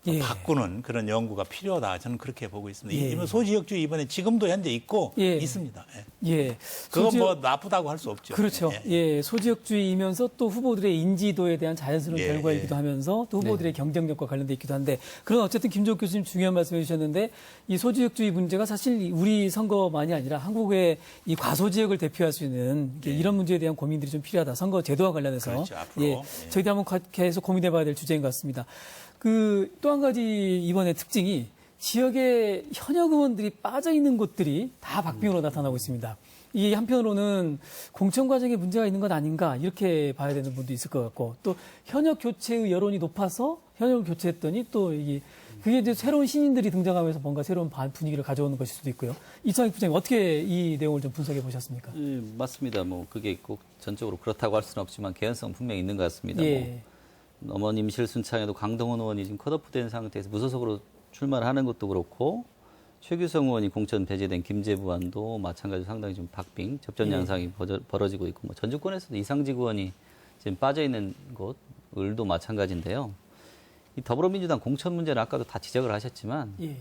S1: 예.
S2: 바꾸는 그런 연구가 필요하다. 저는 그렇게 보고 있습니다.
S1: 예.
S2: 이번 소지역주의 이번에 지금도 현재 있고
S1: 예.
S2: 있습니다. 예.
S1: 예.
S2: 그건 뭐 나쁘다고 할 수 없죠.
S1: 그렇죠. 예, 소지역주의이면서 또 후보들의 인지도에 대한 자연스러운
S2: 예,
S1: 결과이기도 하면서 또 후보들의 경쟁력과 관련돼 있기도 한데 그런 어쨌든 김종욱 교수님 중요한 말씀해 주셨는데 이 소지역주의 문제가 사실 우리 선거만이 아니라 한국의 이 과소지역을 대표할 수 있는 이런 문제에 대한 고민들이 좀 필요하다. 선거 제도와 관련해서
S2: 그렇죠, 앞으로.
S1: 예,
S2: 예.
S1: 저희도 한번 계속 고민해봐야 될 주제인 것 같습니다. 또 한 가지 이번에 특징이 지역에 현역 의원들이 빠져 있는 곳들이 다 박빙으로 나타나고 있습니다. 이게 한편으로는 공천 과정에 문제가 있는 건 아닌가 이렇게 봐야 되는 분도 있을 것 같고 또 현역 교체의 여론이 높아서 현역을 교체했더니 또 그게 이제 새로운 신인들이 등장하면서 뭔가 새로운 분위기를 가져오는 것일 수도 있고요. 이창익 부장님 어떻게 이 내용을 좀 분석해 보셨습니까?
S3: 예, 맞습니다. 뭐 그게 꼭 전적으로 그렇다고 할 수는 없지만 개연성 분명히 있는 것 같습니다.
S1: 예.
S3: 어머님 실순창에도 강동원 의원이 지금 컷오프된 상태에서 무소속으로 출마를 하는 것도 그렇고 최규성 의원이 공천 배제된 김제부안도 마찬가지로 상당히 좀 박빙, 접전 양상이 벌어지고 있고 뭐 전주권에서도 이상직 의원이 지금 빠져 있는 곳, 을도 마찬가지인데요. 이 더불어민주당 공천 문제는 아까도 다 지적을 하셨지만
S1: 예.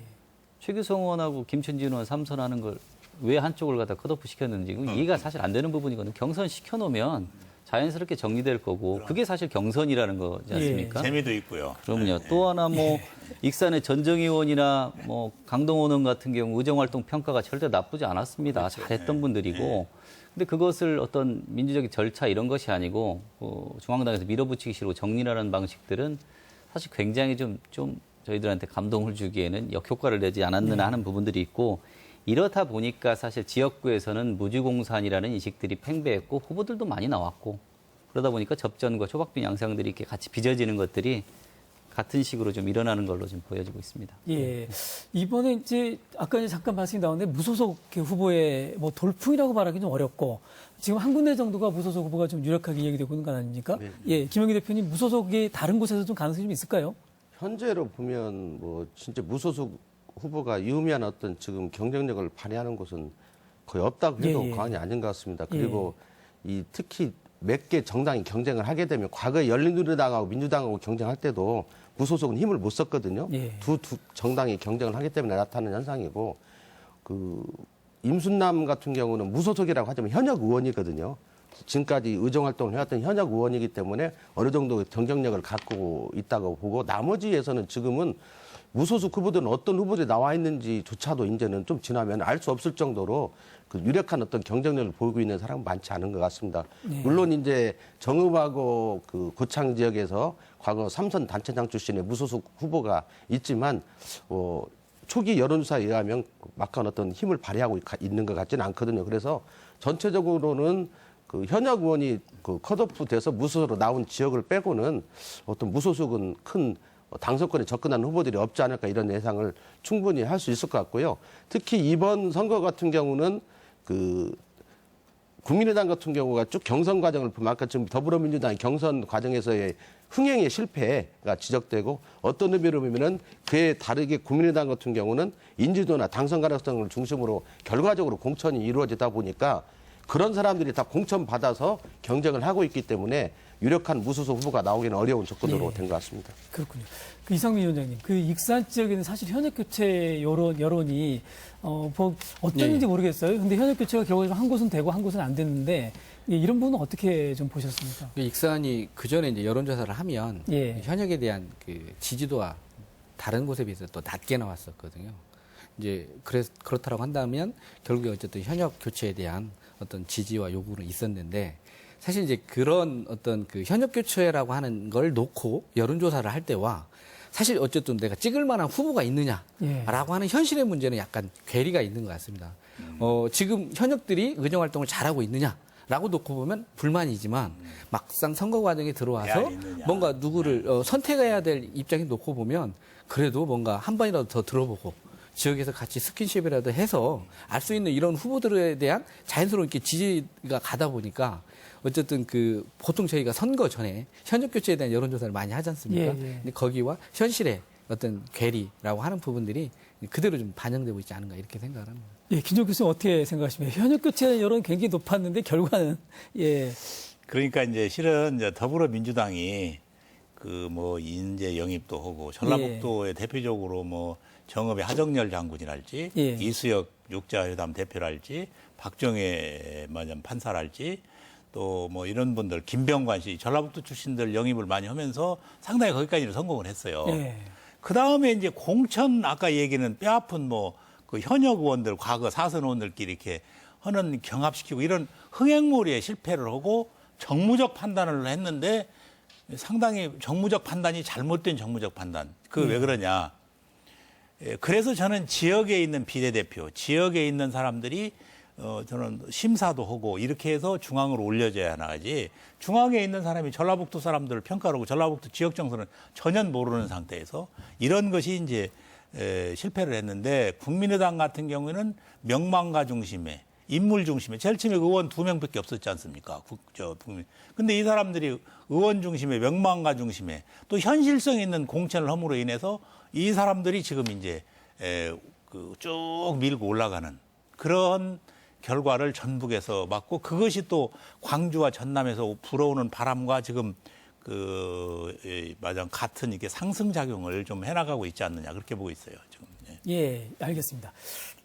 S3: 최규성 의원하고 김춘진 의원 삼선하는 걸 왜 한쪽을 갖다 컷오프 시켰는지 이해가 사실 안 되는 부분이거든요. 경선 시켜놓으면 자연스럽게 정리될 거고 그게 사실 경선이라는 거지 않습니까?
S2: 재미도 있고요.
S3: 그럼요. 또 하나 뭐 익산의 전정희 의원이나 뭐 강동원 의원 같은 경우 의정활동 평가가 절대 나쁘지 않았습니다.
S2: 그렇죠.
S3: 잘했던 분들이고. 근데 그것을 어떤 민주적인 절차 이런 것이 아니고 중앙당에서 밀어붙이기 싫고 정리라는 방식들은 사실 굉장히 좀 저희들한테 감동을 주기에는 역효과를 내지 않았느냐 하는 부분들이 있고 이렇다 보니까 사실 지역구에서는 무주공산이라는 인식들이 팽배했고 후보들도 많이 나왔고 그러다 보니까 접전과 초박빙 양상들이 이렇게 같이 빚어지는 것들이 같은 식으로 좀 일어나는 걸로 좀 보여지고 있습니다.
S1: 예. 이번에 이제 아까 이제 잠깐 말씀이 나왔는데 무소속 후보의 뭐 돌풍이라고 말하기 좀 어렵고 지금 한 군데 정도가 무소속 후보가 좀 유력하게 얘기되고 있는 거 아닙니까?
S4: 네.
S1: 예. 김영기 대표님 무소속이 다른 곳에서 좀 가능성이 좀 있을까요?
S4: 현재로 보면 뭐 진짜 무소속 후보가 유의미한 어떤 지금 경쟁력을 발휘하는 곳은 거의 없다고 해도
S1: 예, 예.
S4: 과언이 아닌 것 같습니다. 그리고 이 특히 몇 개 정당이 경쟁을 하게 되면 과거에 열린우리당하고 민주당하고 경쟁할 때도 무소속은 힘을 못 썼거든요.
S1: 예.
S4: 두 정당이 경쟁을 하기 때문에 나타나는 현상이고 그 임순남 같은 경우는 무소속이라고 하지만 현역 의원이거든요. 지금까지 의정활동을 해왔던 현역 의원이기 때문에 어느 정도 경쟁력을 갖고 있다고 보고 나머지에서는 지금은 무소속 후보들은 어떤 후보들이 나와 있는지조차도 이제는 좀 지나면 알 수 없을 정도로 그 유력한 어떤 경쟁력을 보이고 있는 사람은 많지 않은 것 같습니다. 물론 이제 정읍하고 그 고창 지역에서 과거 삼선 단체장 출신의 무소속 후보가 있지만 초기 여론조사에 의하면 막한 어떤 힘을 발휘하고 있는 것 같지는 않거든요. 그래서 전체적으로는 그 현역 의원이 그 컷오프 돼서 무소속으로 나온 지역을 빼고는 어떤 무소속은 큰 당선권에 접근하는 후보들이 없지 않을까 이런 예상을 충분히 할 수 있을 것 같고요. 특히 이번 선거 같은 경우는 그 국민의당 같은 경우가 쭉 경선 과정을 보면 아까 지금 더불어민주당의 경선 과정에서의 흥행의 실패가 지적되고 어떤 의미로 보면은 그에 다르게 국민의당 같은 경우는 인지도나 당선 가능성을 중심으로 결과적으로 공천이 이루어지다 보니까 그런 사람들이 다 공천 받아서 경쟁을 하고 있기 때문에 유력한 무소속 후보가 나오기는 어려운 조건으로 된 것 같습니다.
S1: 그렇군요. 그 이상민 위원장님, 그 익산 지역에는 사실 현역 교체 여론이 어쩐지 모르겠어요. 근데 현역 교체가 결국에 한 곳은 되고 한 곳은 안 됐는데 이런 부분은 어떻게 좀 보셨습니까?
S5: 익산이 그 전에 이제 여론조사를 하면 현역에 대한 그 지지도가 다른 곳에 비해서 또 낮게 나왔었거든요. 이제 그렇다고 한다면 결국에 어쨌든 현역 교체에 대한 어떤 지지와 요구는 있었는데 사실 이제 그런 어떤 그 현역 교체라고 하는 걸 놓고 여론조사를 할 때와 사실 어쨌든 내가 찍을 만한 후보가 있느냐라고 하는 현실의 문제는 약간 괴리가 있는 것 같습니다. 지금 현역들이 의정활동을 잘하고 있느냐라고 놓고 보면 불만이지만 막상 선거 과정에 들어와서 뭔가 누구를 선택해야 될 입장에 놓고 보면 그래도 뭔가 한 번이라도 더 들어보고 지역에서 같이 스킨십이라도 해서 알 수 있는 이런 후보들에 대한 자연스러운 이렇게 지지가 가다 보니까 어쨌든 그 보통 저희가 선거 전에 현역 교체에 대한 여론조사를 많이 하지 않습니까? 근데 거기와 현실의 어떤 괴리라고 하는 부분들이 그대로 좀 반영되고 있지 않은가 이렇게 생각을 합니다.
S1: 예, 김종규 교수님 어떻게 생각하십니까? 현역 교체 여론 굉장히 높았는데 결과는
S2: 그러니까 이제 실은 이제 더불어민주당이 그 뭐 인재 영입도 하고 전라북도에 대표적으로 뭐 정읍의 하정열 장군이랄지 이수혁 육자회담 대표랄지 박정혜 판사랄지 또 뭐 이런 분들 김병관 씨 전라북도 출신들 영입을 많이 하면서 상당히 거기까지는 성공을 했어요. 그 다음에 이제 공천 아까 얘기는 뼈아픈 뭐 그 현역 의원들 과거 사선 의원들끼리 이렇게 하는 경합시키고 이런 흥행몰이에 실패를 하고 정무적 판단을 했는데 상당히 정무적 판단이 잘못된 정무적 판단. 그 왜 그러냐. 그래서 저는 지역에 있는 비례대표, 지역에 있는 사람들이 저는 심사도 하고 이렇게 해서 중앙으로 올려져야 하지. 중앙에 있는 사람이 전라북도 사람들을 평가를 하고 전라북도 지역 정서는 전혀 모르는 상태에서 이런 것이 이제 실패를 했는데 국민의당 같은 경우에는 명망가 중심에 인물 중심에 제일 처음에 의원 2명밖에 없었지 않습니까? 근데 이 사람들이 의원 중심에 명망가 중심에 또 현실성 있는 공천을 함으로 인해서 이 사람들이 지금 이제 쭉 밀고 올라가는 그런 결과를 전북에서 맞고 그것이 또 광주와 전남에서 불어오는 바람과 지금 같은 이게 상승 작용을 좀 해나가고 있지 않느냐 그렇게 보고 있어요 지금.
S1: 예, 알겠습니다.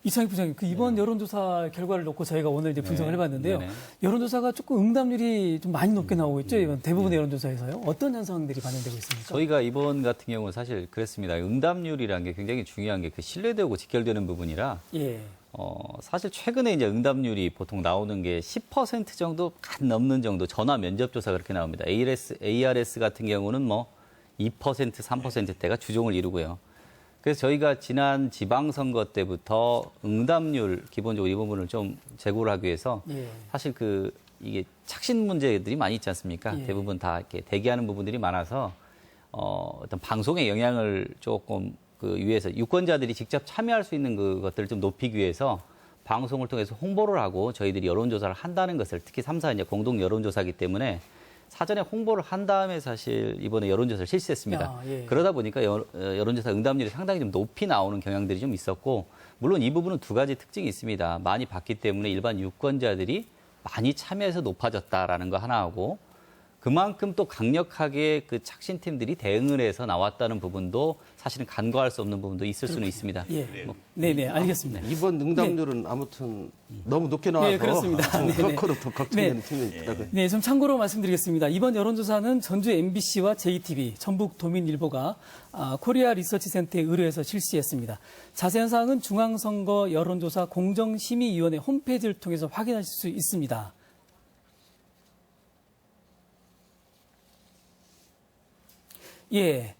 S1: 이창익 부장님, 그 이번 여론조사 결과를 놓고 저희가 오늘 이제 분석을 해봤는데요. 여론조사가 조금 응답률이 좀 많이 높게 나오고 있죠. 이번 대부분의 여론조사에서요. 어떤 현상들이 반영되고 있습니까?
S3: 저희가 이번 같은 경우는 사실 그랬습니다. 응답률이라는 게 굉장히 중요한 게 그 신뢰되고 직결되는 부분이라. 사실 최근에 이제 응답률이 보통 나오는 게 10% 정도 간 넘는 정도 전화 면접조사 그렇게 나옵니다. ARS 같은 경우는 뭐 2%, 3%대가 주종을 이루고요. 그래서 저희가 지난 지방선거 때부터 응답률 기본적으로 이 부분을 좀 제고를 하기 위해서 사실 이게 착신 문제들이 많이 있지 않습니까? 대부분 다 이렇게 대기하는 부분들이 많아서 어떤 방송의 영향을 조금 위해서 유권자들이 직접 참여할 수 있는 그것들을 좀 높이기 위해서 방송을 통해서 홍보를 하고 저희들이 여론조사를 한다는 것을 특히 3사 이제 공동 여론조사이기 때문에 사전에 홍보를 한 다음에 사실 이번에 여론조사를 실시했습니다.
S1: 예.
S3: 그러다 보니까 여론조사 응답률이 상당히 좀 높이 나오는 경향들이 좀 있었고 물론 이 부분은 두 가지 특징이 있습니다. 많이 봤기 때문에 일반 유권자들이 많이 참여해서 높아졌다라는 거 하나하고 그만큼 또 강력하게 그 착신팀들이 대응을 해서 나왔다는 부분도 사실은 간과할 수 없는 부분도 있을 수는 있습니다.
S1: 예. 네네, 알겠습니다.
S4: 이번 응답률은 아무튼 너무 높게 나와서
S1: 네, 그렇습니다. 네네.
S4: 그거로 더 걱정되는 측면이 있더라고요.
S1: 네, 좀 참고로 말씀드리겠습니다. 이번 여론조사는 전주 MBC와 JTB, 전북도민일보가 코리아 리서치 센터에 의뢰해서 실시했습니다. 자세한 사항은 중앙선거 여론조사 공정심의위원회 홈페이지를 통해서 확인하실 수 있습니다. 예.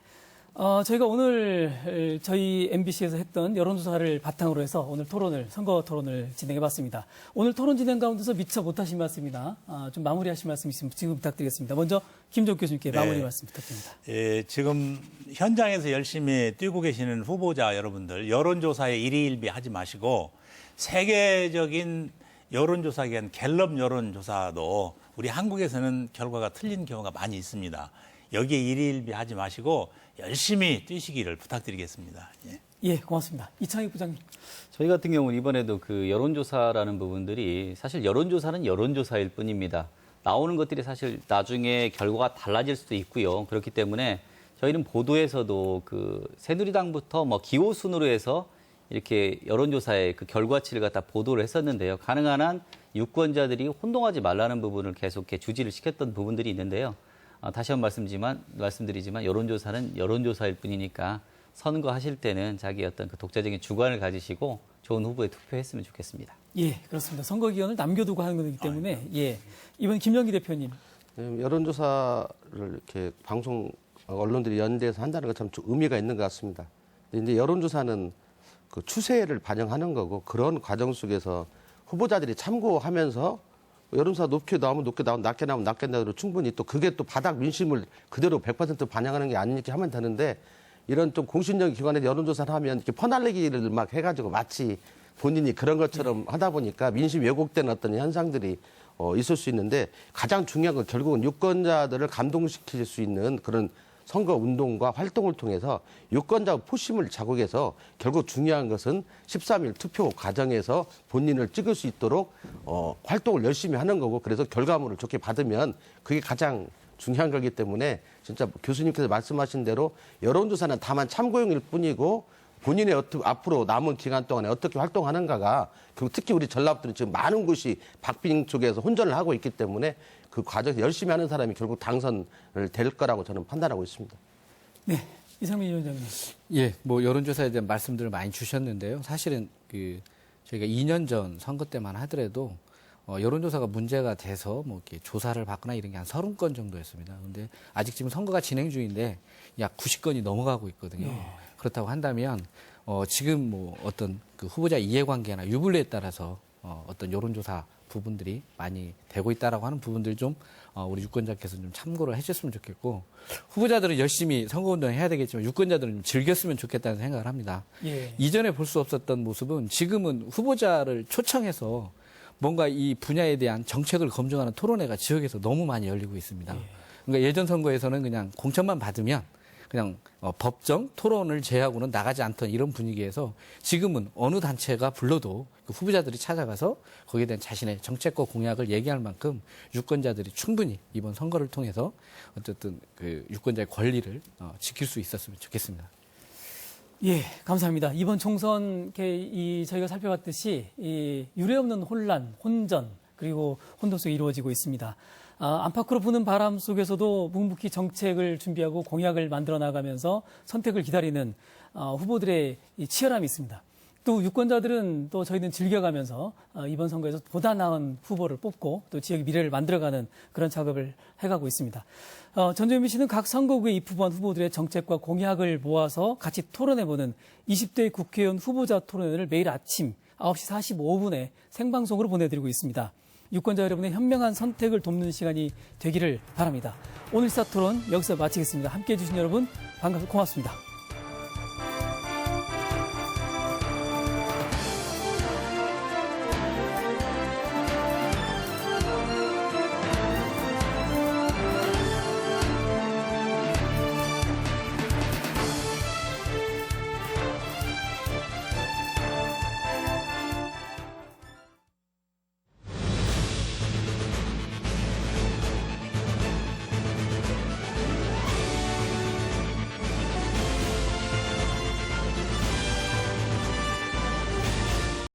S1: 저희가 오늘 저희 MBC에서 했던 여론조사를 바탕으로 해서 오늘 선거 토론을 진행해봤습니다. 오늘 토론 진행 가운데서 미처 못하신 말씀이나 좀 마무리하실 말씀 있으면 지금 부탁드리겠습니다. 먼저 김종욱 교수님께 마무리 말씀 부탁드립니다.
S2: 예, 지금 현장에서 열심히 뛰고 계시는 후보자 여러분들 여론조사에 일희일비 하지 마시고 세계적인 여론조사 기관 갤럽 여론조사도 우리 한국에서는 결과가 틀린 경우가 많이 있습니다. 여기에 일희일비 하지 마시고 열심히 뛰시기를 부탁드리겠습니다.
S1: 예, 고맙습니다. 이창익 부장님.
S3: 저희 같은 경우는 이번에도 그 여론조사라는 부분들이 사실 여론조사는 여론조사일 뿐입니다. 나오는 것들이 사실 나중에 결과가 달라질 수도 있고요. 그렇기 때문에 저희는 보도에서도 그 새누리당부터 뭐 기호순으로 해서 이렇게 여론조사의 그 결과치를 갖다 보도를 했었는데요. 가능한 한 유권자들이 혼동하지 말라는 부분을 계속 이렇게 주지를 시켰던 부분들이 있는데요. 다시 한번 말씀드리지만 여론조사는 여론조사일 뿐이니까 선거하실 때는 자기 어떤 그 독자적인 주관을 가지시고 좋은 후보에 투표했으면 좋겠습니다.
S1: 예, 그렇습니다. 선거 기간을 남겨두고 하는 거기 때문에 예, 이번 김영기 대표님.
S4: 여론조사를 이렇게 방송 언론들이 연대해서 한다는 것 참 의미가 있는 것 같습니다. 근데 이제 여론조사는 그 추세를 반영하는 거고 그런 과정 속에서 후보자들이 참고하면서 여론조사 높게 나오면 높게 나오고 낮게 나오면 낮게 나오고 충분히 또 그게 또 바닥 민심을 그대로 100% 반영하는 게 아니니까 하면 되는데 이런 좀 공신력 기관에서 여론조사를 하면 이렇게 퍼날리기를 막 해가지고 마치 본인이 그런 것처럼 하다 보니까 민심 왜곡되는 어떤 현상들이 있을 수 있는데 가장 중요한 건 결국은 유권자들을 감동시킬 수 있는 그런 선거 운동과 활동을 통해서 유권자 포심을 자극해서 결국 중요한 것은 13일 투표 과정에서 본인을 찍을 수 있도록 활동을 열심히 하는 거고 그래서 결과물을 좋게 받으면 그게 가장 중요한 거기 때문에 진짜 교수님께서 말씀하신 대로 여론조사는 다만 참고용일 뿐이고 본인의 앞으로 남은 기간 동안에 어떻게 활동하는가가 특히 우리 전라북도는 지금 많은 곳이 박빙 쪽에서 혼전을 하고 있기 때문에 그 과정에서 열심히 하는 사람이 결국 당선을 될 거라고 저는 판단하고 있습니다.
S1: 네, 이상민 위원장님.
S5: 예, 뭐 여론조사에 대한 말씀들을 많이 주셨는데요. 사실은 저희가 2년 전 선거 때만 하더라도 여론조사가 문제가 돼서 뭐 이렇게 조사를 받거나 이런 게 한 30건 정도였습니다. 그런데 아직 지금 선거가 진행 중인데 약 90건이 넘어가고 있거든요.
S1: 네.
S5: 그렇다고 한다면 지금 뭐 어떤 그 후보자 이해관계나 유불리에 따라서 어떤 여론조사 부분들이 많이 되고 있다라고 하는 부분들 좀 우리 유권자께서 좀 참고를 해주셨으면 좋겠고 후보자들은 열심히 선거운동을 해야 되겠지만 유권자들은 좀 즐겼으면 좋겠다는 생각을 합니다.
S1: 예.
S5: 이전에 볼 수 없었던 모습은 지금은 후보자를 초청해서 뭔가 이 분야에 대한 정책을 검증하는 토론회가 지역에서 너무 많이 열리고 있습니다. 그러니까 예전 선거에서는 그냥 공천만 받으면 그냥 법정 토론을 제하고는 나가지 않던 이런 분위기에서 지금은 어느 단체가 불러도 그 후보자들이 찾아가서 거기에 대한 자신의 정책과 공약을 얘기할 만큼 유권자들이 충분히 이번 선거를 통해서 어쨌든 그 유권자의 권리를 지킬 수 있었으면 좋겠습니다.
S1: 예, 감사합니다. 이번 총선 저희가 살펴봤듯이 이 유례없는 혼란, 혼전 그리고 혼돈성이 이루어지고 있습니다. 안팎으로 부는 바람 속에서도 묵묵히 정책을 준비하고 공약을 만들어 나가면서 선택을 기다리는 후보들의 이 치열함이 있습니다. 또 유권자들은 또 저희는 즐겨가면서 이번 선거에서 보다 나은 후보를 뽑고 또 지역의 미래를 만들어가는 그런 작업을 해가고 있습니다. 전주 MBC는 각 선거구에 입후보한 후보들의 정책과 공약을 모아서 같이 토론해보는 20대 국회의원 후보자 토론회를 매일 아침 9시 45분에 생방송으로 보내드리고 있습니다. 유권자 여러분의 현명한 선택을 돕는 시간이 되기를 바랍니다. 오늘 시사토론 여기서 마치겠습니다. 함께해 주신 여러분 고맙습니다.